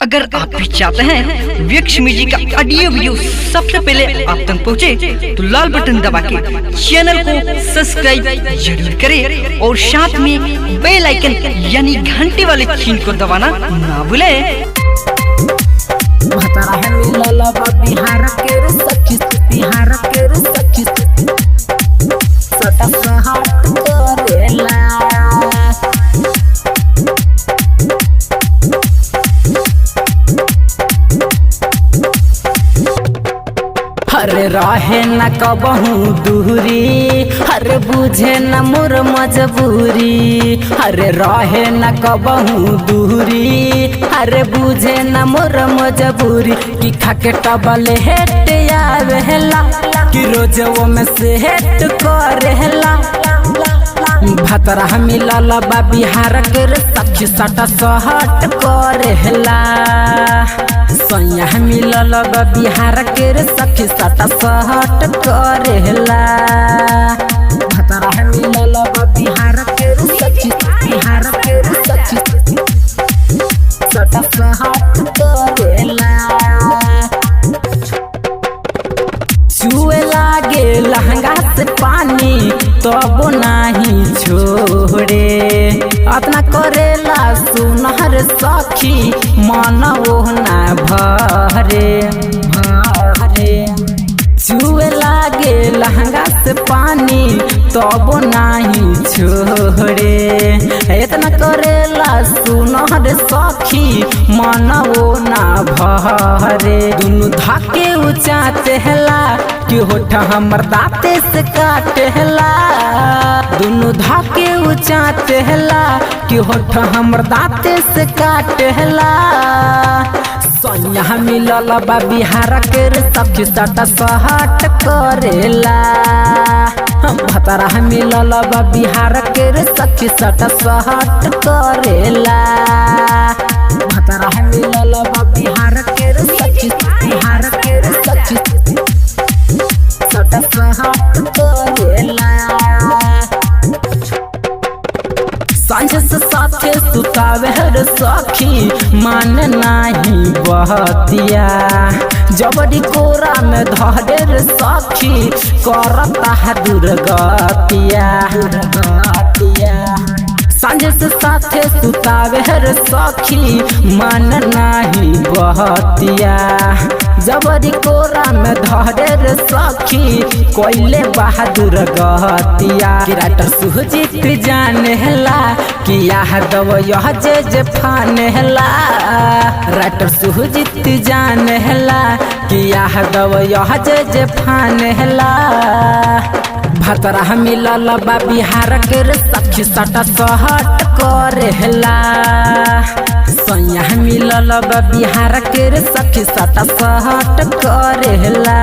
अगर आप भी चाहते हैं विक्स म्यूजिक का ऑडियो वीडियो सबसे पहले आप तक पहुंचे, तो लाल बटन दबा के चैनल को सब्सक्राइब जरूर करें और साथ में बेल आइकन यानी घंटी वाले चिन्ह को दबाना ना भूलें। बिहार के सखी बिहार के सखी सटा हाथ करेला हरे रहे न कबहू दूरी, हरे बुझे न मोर मजबूरी। हरे रहे न कबहू दूरी, हरे बुझे न मोर मजबूरी। कि खाके टबल हेट आवेला, कि रोज वो में से हेट करेला। भतरा मिलल बा बिहार के सखी सटा सहट करेला। सैया मिलल बा बिहार के सखी सटा सहट करेला। भतरा मिलल बा बिहार के सखी बिहार के सखी सटा सहट करेला। छुए लागे लहंगा से पानी तब नहीं छोड़े। अपना करेला सुनहर सखी मन वो ना भरे। छुए लागे लहंगा से पानी तब नहीं छोड़े। इतना करेला सुनहर सखी मन वो ना भरे। दुनु धाके ऊंचा चहला, कि होठ हमर दाते से काटेला। दुनु धाके ऊंचा चहला, कि होठ हमर दाते से काटेला। सैया मिलल बा बिहार के सखी सटा सहट करेला। भतरा मिलल बा बिहार के सखी सटा सहट करेला। भतरा मिलल बा बिहार के सखी बिहार के सखी सटा सहट करेला। सांझ से साथे सुतावे हर सखी मान नहीं बहतिया। जबरी कोरा में धरे सखी करता है दुर्गतिया। सांझ से साथे सुतावे हर सखी मान नहीं बहतिया। जबरी कोरा में धरे सखी कोइले बहादुर गहतिया। राइटर सुहजित जानेला, कि यह दव यह जे फानेला। राइटर सुहजित जानेला, कि यह दव यह जे फानेला। भतरा मिलल बा बिहार के सखी सटा सहट करेला। सैया मिलल बा बिहार के सखी सटा सहट करेला।